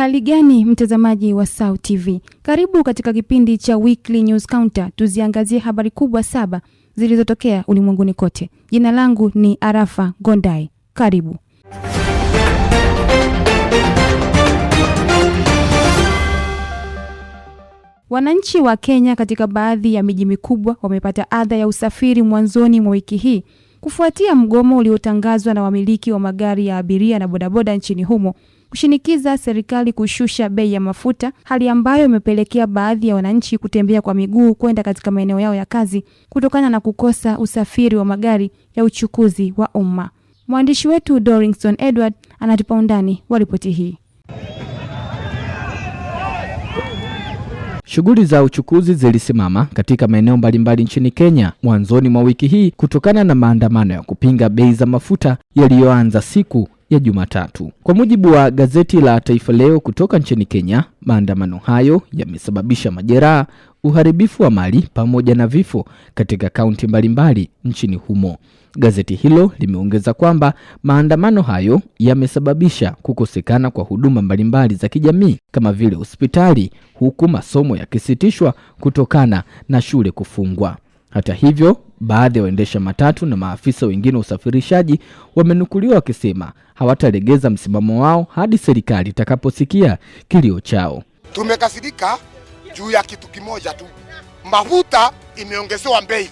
Uhali gani mtazamaji wa SAU TV? Karibu katika kipindi cha Weekly News Counter. Tuziangazie habari kubwa 7 zilizotokea ulimwenguni kote. Jina langu ni Arafa Gondai. Karibu. Wananchi wa Kenya katika baadhi ya miji mikubwa wamepata adha ya usafiri mwanzoni mwa wiki hii kufuatia mgomo uliotangazwa na wamiliki wa magari ya abiria na bodaboda nchini humo kushinikiza serikali kushusha bei ya mafuta, hali ambayo imepelekea baadhi ya wananchi kutembea kwa miguu kwenda katika maeneo yao ya kazi kutokana na kukosa usafiri wa magari ya uchukuzi wa umma. Mwandishi wetu Dorrington Edward anatupa undani wa ripoti hii. Shughuli za uchukuzi zilisimama katika maeneo mbalimbali nchini Kenya mwanzoni mwa wiki hii kutokana na maandamano ya kupinga bei za mafuta yaliyoanza siku ya Jumatatu. Kwa mujibu wa gazeti la Taifa Leo kutoka nchini Kenya, maandamano hayo yamesababisha majeraha, uharibifu wa mali pamoja na vifo katika kaunti mbalimbali nchini humo. Gazeti hilo limeongeza kwamba maandamano hayo yamesababisha kukosekana kwa huduma mbalimbali za kijamii kama vile hospitali, huku masomo yakisitishwa kutokana na shule kufungwa. Hata hivyo, baadhi ya waendesha matatu na maafisa wengine usafirishaji wamenukuliwa wakisema hawatalegeza msimamo wao hadi serikali itakaposikia kilio chao. Tumekasirika juu ya kitu kimoja tu. Mafuta imeongezewa bei.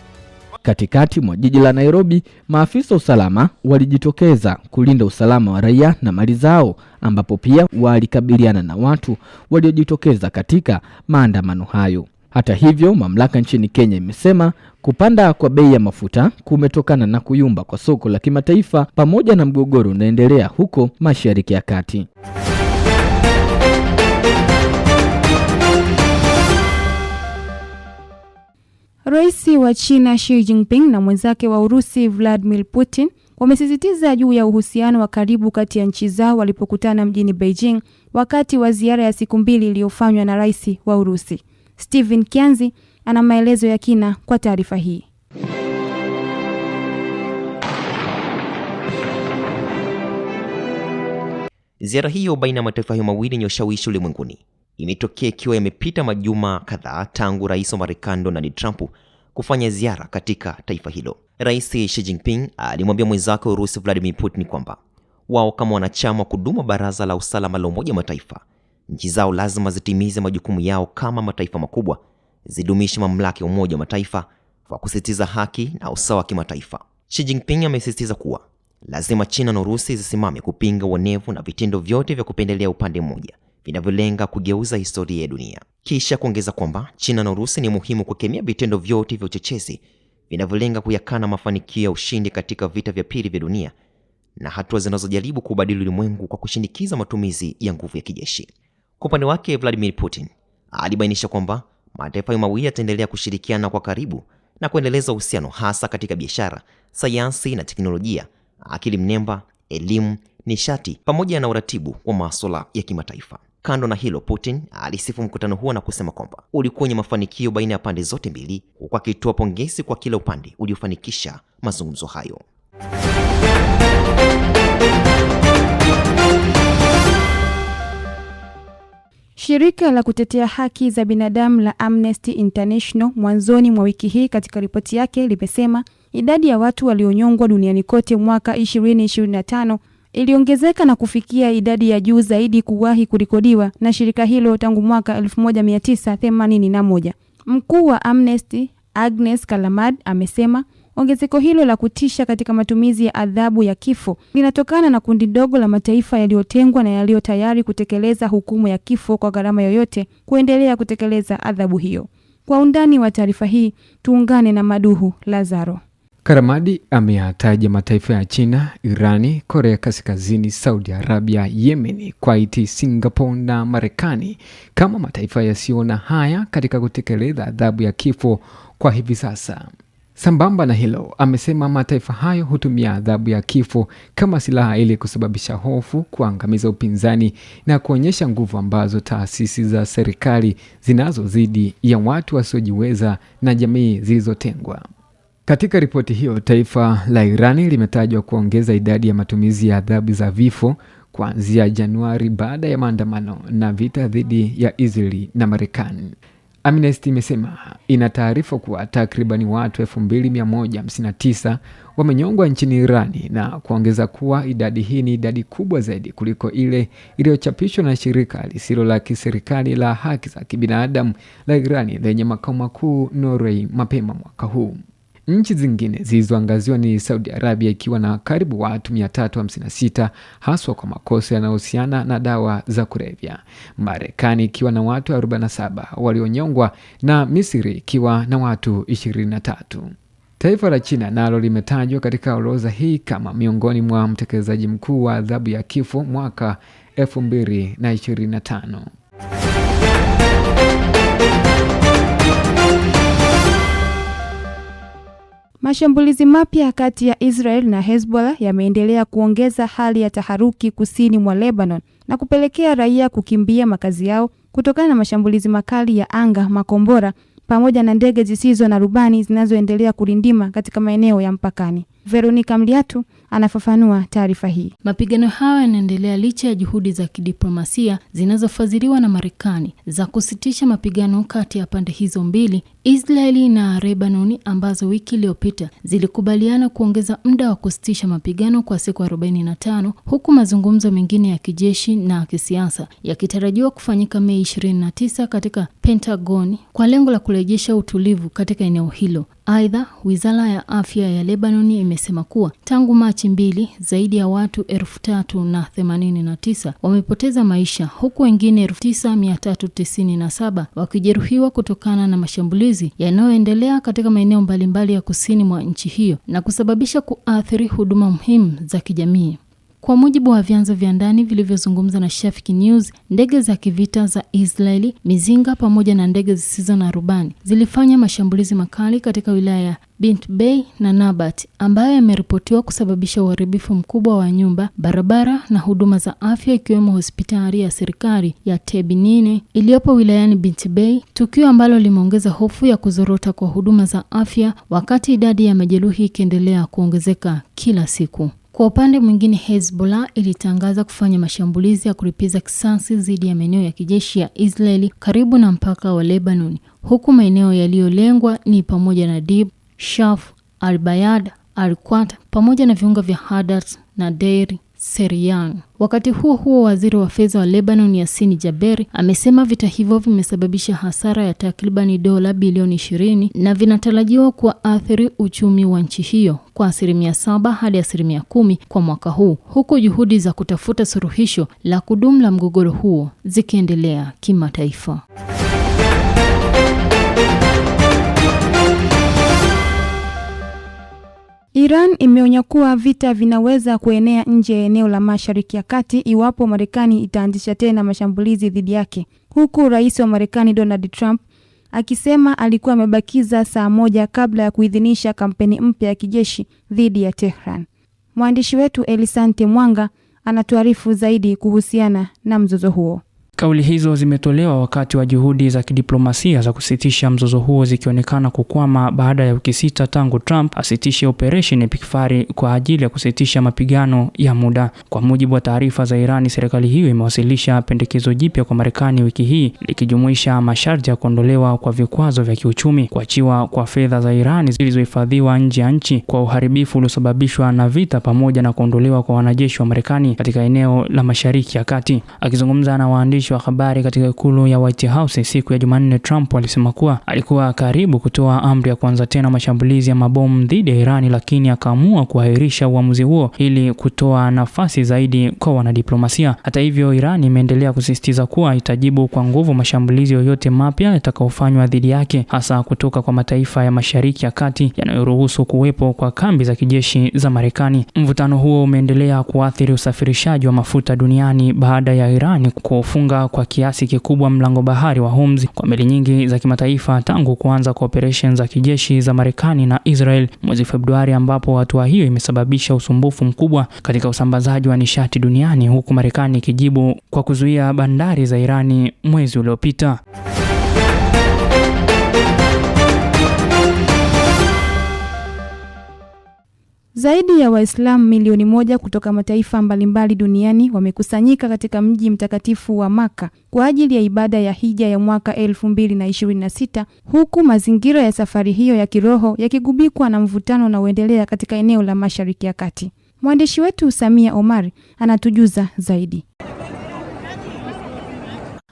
Katikati mwa jiji la Nairobi, maafisa usalama walijitokeza kulinda usalama wa raia na mali zao, ambapo pia walikabiliana na watu waliojitokeza katika maandamano hayo. Hata hivyo, mamlaka nchini Kenya imesema kupanda kwa bei ya mafuta kumetokana na kuyumba kwa soko la kimataifa pamoja na mgogoro unaendelea huko Mashariki ya Kati. Rais wa China Xi Jinping na mwenzake wa Urusi Vladimir Putin wamesisitiza juu ya uhusiano wa karibu kati ya nchi zao walipokutana mjini Beijing wakati wa ziara ya siku 2 iliyofanywa na rais wa Urusi. Steven Kianzi ana maelezo ya kina kwa taarifa hii. Ziara hiyo baina ya mataifa hayo mawili yenye ushawishi ulimwenguni imetokea ikiwa yamepita majuma kadhaa tangu rais wa Marekani Donald Trump kufanya ziara katika taifa hilo. Rais Xi Jinping alimwambia mwenzake wa Urusi Vladimir Putin kwamba wao kama wanachama wa kudumu Baraza la Usalama la Umoja wa Mataifa, nchi zao lazima zitimize majukumu yao kama mataifa makubwa, zidumishe mamlaka ya Umoja wa Mataifa kwa kusisitiza haki na usawa wa kimataifa. Xi Jinping amesisitiza kuwa lazima China na Urusi zisimame kupinga uonevu na vitendo vyote vya kupendelea upande mmoja vinavyolenga kugeuza historia ya dunia. Kisha kuongeza kwamba China na Urusi ni muhimu kukemea vitendo vyote vya uchochezi vinavyolenga kuyakana mafanikio ya ushindi katika vita vya pili vya dunia na hatua zinazojaribu kubadili ulimwengu kwa kushinikiza matumizi ya nguvu ya kijeshi. Kwa upande wake, Vladimir Putin alibainisha kwamba mataifa mawili yataendelea kushirikiana kwa karibu na kuendeleza uhusiano hasa katika biashara, sayansi na teknolojia, akili mnemba, elimu, nishati pamoja na uratibu wa masuala ya kimataifa. Kando na hilo, Putin alisifu mkutano huo na kusema kwamba ulikuwa wenye mafanikio baina ya pande zote mbili, huku akitoa pongezi kwa kila upande uliofanikisha mazungumzo hayo. Shirika la kutetea haki za binadamu la Amnesty International mwanzoni mwa wiki hii katika ripoti yake limesema idadi ya watu walionyongwa duniani kote mwaka 2025 iliongezeka na kufikia idadi ya juu zaidi kuwahi kurekodiwa na shirika hilo tangu mwaka 1981. Mkuu wa Amnesty Agnes Callamard amesema ongezeko hilo la kutisha katika matumizi ya adhabu ya kifo linatokana na kundi dogo la mataifa yaliyotengwa na yaliyo tayari kutekeleza hukumu ya kifo kwa gharama yoyote kuendelea kutekeleza adhabu hiyo. Kwa undani wa taarifa hii, tuungane na Maduhu Lazaro. Karamadi ameyataja mataifa ya China, Irani, Korea Kaskazini, Saudi Arabia, Yemen, Kuwait, Singapore na Marekani kama mataifa yasiona haya katika kutekeleza adhabu ya kifo kwa hivi sasa. Sambamba na hilo, amesema mataifa hayo hutumia adhabu ya kifo kama silaha ili kusababisha hofu, kuangamiza upinzani na kuonyesha nguvu ambazo taasisi za serikali zinazozidi ya watu wasiojiweza na jamii zilizotengwa. Katika ripoti hiyo, taifa la Irani limetajwa kuongeza idadi ya matumizi ya adhabu za vifo kuanzia Januari baada ya maandamano na vita dhidi ya Israeli na Marekani. Amnesty imesema ina taarifa kuwa takribani watu 2159 wamenyongwa nchini Irani na kuongeza kuwa idadi hii ni idadi kubwa zaidi kuliko ile iliyochapishwa na shirika lisilo la kiserikali la haki za kibinadamu la Irani lenye makao makuu Norway mapema mwaka huu. Nchi zingine zilizoangaziwa ni Saudi Arabia ikiwa na karibu watu 356 haswa kwa makosa yanayohusiana na dawa za kulevya, Marekani ikiwa na watu 47 walionyongwa na Misri ikiwa na watu 23. Taifa la China nalo limetajwa katika orodha hii kama miongoni mwa mtekelezaji mkuu wa adhabu ya kifo mwaka 2025. Mashambulizi mapya kati ya Israel na Hezbollah yameendelea kuongeza hali ya taharuki kusini mwa Lebanon na kupelekea raia kukimbia makazi yao kutokana na mashambulizi makali ya anga, makombora pamoja na ndege zisizo na rubani zinazoendelea kurindima katika maeneo ya mpakani. Veronica Mliatu anafafanua taarifa hii. Mapigano hayo yanaendelea licha ya juhudi za kidiplomasia zinazofadhiliwa na Marekani za kusitisha mapigano kati ya pande hizo mbili, Israeli na Lebanon, ambazo wiki iliyopita zilikubaliana kuongeza muda wa kusitisha mapigano kwa siku 45, huku mazungumzo mengine ya kijeshi na kisiasa yakitarajiwa kufanyika Mei 29 katika Pentagon kwa lengo la kurejesha utulivu katika eneo hilo. Aidha, Wizara ya Afya ya Lebanon imesema kuwa tangu Machi 2 zaidi ya watu 3,089 wamepoteza maisha, huku wengine 9,397 wakijeruhiwa kutokana na mashambulizi yanayoendelea katika maeneo mbalimbali ya kusini mwa nchi hiyo na kusababisha kuathiri huduma muhimu za kijamii. Kwa mujibu wa vyanzo vya ndani vilivyozungumza na Shafiki News, ndege za kivita za Israeli, mizinga pamoja na ndege zisizo na rubani zilifanya mashambulizi makali katika wilaya ya Bint Bay na Nabat, ambayo yameripotiwa kusababisha uharibifu mkubwa wa nyumba, barabara na huduma za afya, ikiwemo hospitali ya serikali ya Tebinine iliyopo wilayani Bint Bay, tukio ambalo limeongeza hofu ya kuzorota kwa huduma za afya wakati idadi ya majeruhi ikiendelea kuongezeka kila siku. Kwa upande mwingine, Hezbollah ilitangaza kufanya mashambulizi ya kulipiza kisasi dhidi ya maeneo ya kijeshi ya Israeli karibu na mpaka wa Lebanon, huku maeneo yaliyolengwa ni pamoja na Dib, Shaf, Al-Bayad, Al-Quat pamoja na viunga vya Hadat na Deir Serian. Wakati huo huo, waziri wa fedha wa Lebanon Yassine Jaberi amesema vita hivyo vimesababisha hasara ya takribani dola bilioni 20 na vinatarajiwa kuathiri uchumi wa nchi hiyo kwa 7% hadi 10% kwa mwaka huu, huku juhudi za kutafuta suluhisho la kudumu la mgogoro huo zikiendelea kimataifa. Iran imeonya kuwa vita vinaweza kuenea nje ya eneo la Mashariki ya Kati iwapo Marekani itaanzisha tena mashambulizi dhidi yake, huku rais wa Marekani Donald Trump akisema alikuwa amebakiza saa moja kabla ya kuidhinisha kampeni mpya ya kijeshi dhidi ya Tehran. Mwandishi wetu Elisante Mwanga anatuarifu zaidi kuhusiana na mzozo huo. Kauli hizo zimetolewa wakati wa juhudi za kidiplomasia za kusitisha mzozo huo zikionekana kukwama baada ya wiki 6 tangu Trump asitishe operation Epic Fury kwa ajili ya kusitisha mapigano ya muda. Kwa mujibu wa taarifa za Irani, serikali hiyo imewasilisha pendekezo jipya kwa Marekani wiki hii likijumuisha masharti ya kuondolewa kwa vikwazo vya kiuchumi, kuachiwa kwa fedha za Irani zilizohifadhiwa nje ya nchi kwa uharibifu uliosababishwa na vita, pamoja na kuondolewa kwa wanajeshi wa Marekani katika eneo la Mashariki ya Kati. Akizungumza na waandishi wa habari katika ikulu ya White House siku ya Jumanne, Trump alisema kuwa alikuwa karibu kutoa amri ya kuanza tena mashambulizi ya mabomu dhidi ya Irani, lakini akaamua kuahirisha uamuzi huo ili kutoa nafasi zaidi kwa wanadiplomasia. Hata hivyo, Irani imeendelea kusisitiza kuwa itajibu kwa nguvu mashambulizi yoyote mapya yatakayofanywa dhidi yake, hasa kutoka kwa mataifa ya Mashariki ya Kati yanayoruhusu kuwepo kwa kambi za kijeshi za Marekani. Mvutano huo umeendelea kuathiri usafirishaji wa mafuta duniani baada ya Irani kufunga kwa kiasi kikubwa mlango bahari wa Hormuz kwa meli nyingi za kimataifa tangu kuanza kwa operation za kijeshi za Marekani na Israel mwezi Februari, ambapo hatua hiyo imesababisha usumbufu mkubwa katika usambazaji wa nishati duniani, huku Marekani ikijibu kwa kuzuia bandari za Irani mwezi uliopita. Zaidi ya Waislamu milioni 1 kutoka mataifa mbalimbali duniani wamekusanyika katika mji mtakatifu wa Maka kwa ajili ya ibada ya hija ya mwaka 2026, huku mazingira ya safari hiyo ya kiroho yakigubikwa na mvutano unaoendelea katika eneo la Mashariki ya Kati. Mwandishi wetu Samia Omar anatujuza zaidi.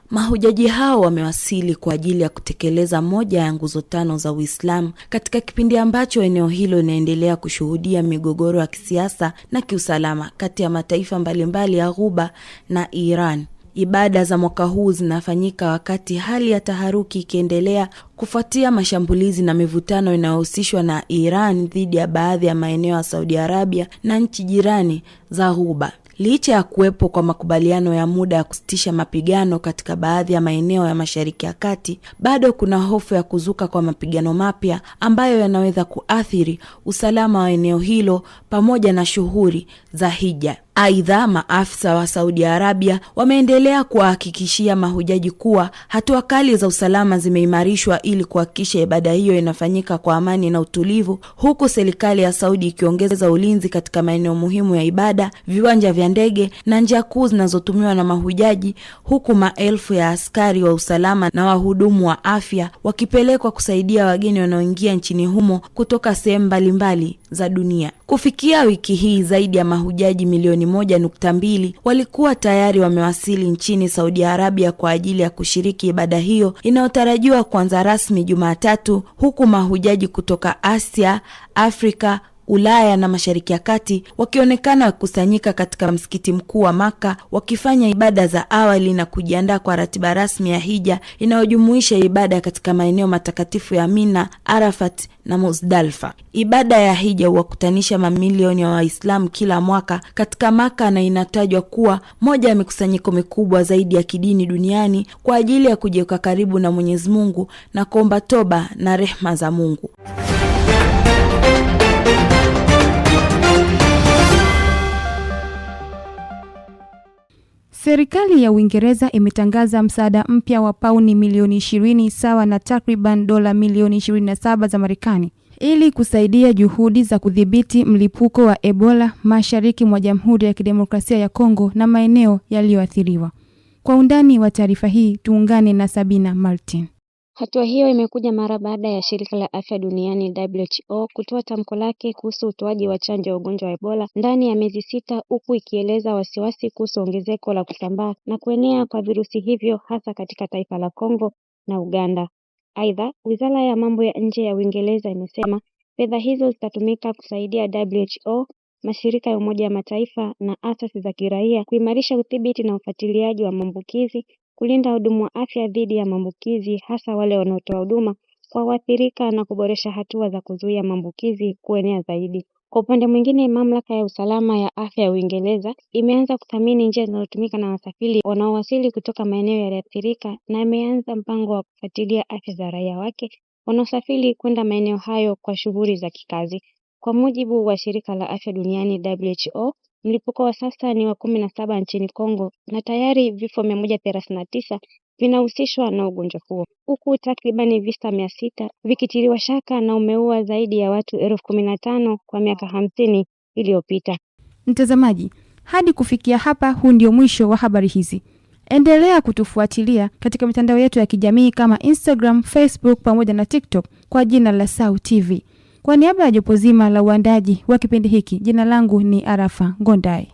Mahujaji hao wamewasili kwa ajili ya kutekeleza moja ya nguzo 5 za Uislamu katika kipindi ambacho eneo hilo linaendelea kushuhudia migogoro ya kisiasa na kiusalama kati ya mataifa mbalimbali ya Ghuba na Iran. Ibada za mwaka huu zinafanyika wakati hali ya taharuki ikiendelea kufuatia mashambulizi na mivutano inayohusishwa na Iran dhidi ya baadhi ya maeneo ya Saudi Arabia na nchi jirani za Ghuba. Licha ya kuwepo kwa makubaliano ya muda ya kusitisha mapigano katika baadhi ya maeneo ya Mashariki ya Kati, bado kuna hofu ya kuzuka kwa mapigano mapya ambayo yanaweza kuathiri usalama wa eneo hilo pamoja na shughuli za hija. Aidha, maafisa wa Saudi Arabia wameendelea kuhakikishia mahujaji kuwa hatua kali za usalama zimeimarishwa ili kuhakikisha ibada hiyo inafanyika kwa amani na utulivu, huku serikali ya Saudi ikiongeza ulinzi katika maeneo muhimu ya ibada, viwanja vya ndege na njia kuu zinazotumiwa na mahujaji, huku maelfu ya askari wa usalama na wahudumu wa afya wakipelekwa kusaidia wageni wanaoingia nchini humo kutoka sehemu mbalimbali za dunia. Kufikia wiki hii, zaidi ya mahujaji milioni 1.2 walikuwa tayari wamewasili nchini Saudi Arabia kwa ajili ya kushiriki ibada hiyo inayotarajiwa kuanza rasmi Jumatatu, huku mahujaji kutoka Asia, Afrika, Ulaya na Mashariki ya Kati wakionekana kukusanyika katika msikiti mkuu wa Maka wakifanya ibada za awali na kujiandaa kwa ratiba rasmi ya hija inayojumuisha ibada katika maeneo matakatifu ya Mina, Arafat na Muzdalifa. Ibada ya hija huwakutanisha mamilioni ya Waislamu kila mwaka katika Maka na inatajwa kuwa moja ya mikusanyiko mikubwa zaidi ya kidini duniani kwa ajili ya kujiweka karibu na Mwenyezi Mungu na kuomba toba na rehema za Mungu. Serikali ya Uingereza imetangaza msaada mpya wa pauni milioni 20 sawa na takriban dola milioni 27 za Marekani ili kusaidia juhudi za kudhibiti mlipuko wa Ebola mashariki mwa Jamhuri ya Kidemokrasia ya Kongo na maeneo yaliyoathiriwa. Kwa undani wa taarifa hii tuungane na Sabina Martin. Hatua hiyo imekuja mara baada ya shirika la afya duniani WHO kutoa tamko lake kuhusu utoaji wa chanjo ya ugonjwa wa Ebola ndani ya miezi 6, huku ikieleza wasiwasi kuhusu ongezeko la kusambaa na kuenea kwa virusi hivyo hasa katika taifa la Kongo na Uganda. Aidha, Wizara ya Mambo ya Nje ya Uingereza imesema fedha hizo zitatumika kusaidia WHO, mashirika ya Umoja wa Mataifa na asasi za kiraia kuimarisha udhibiti na ufuatiliaji wa maambukizi, kulinda wahudumu wa afya dhidi ya maambukizi hasa wale wanaotoa huduma kwa waathirika na kuboresha hatua za kuzuia maambukizi kuenea zaidi. Kwa upande mwingine, mamlaka ya usalama ya afya ya Uingereza imeanza kuthamini njia zinazotumika na wasafiri wanaowasili kutoka maeneo yaliyoathirika na imeanza mpango wa kufuatilia afya za raia wake wanaosafiri kwenda maeneo hayo kwa shughuli za kikazi. Kwa mujibu wa shirika la afya duniani WHO, mlipuko wa sasa ni wa 17 nchini Kongo na tayari vifo 139 vinahusishwa na ugonjwa huo, huku takribani visa 600 vikitiliwa shaka na umeua zaidi ya watu 15,000 kwa miaka 50 iliyopita. Mtazamaji, hadi kufikia hapa huu ndio mwisho wa habari hizi. Endelea kutufuatilia katika mitandao yetu ya kijamii kama Instagram, Facebook pamoja na TikTok kwa jina la SAU TV. Kwa niaba ya jopo zima la uandaji wa kipindi hiki, jina langu ni Arafa Ngondai.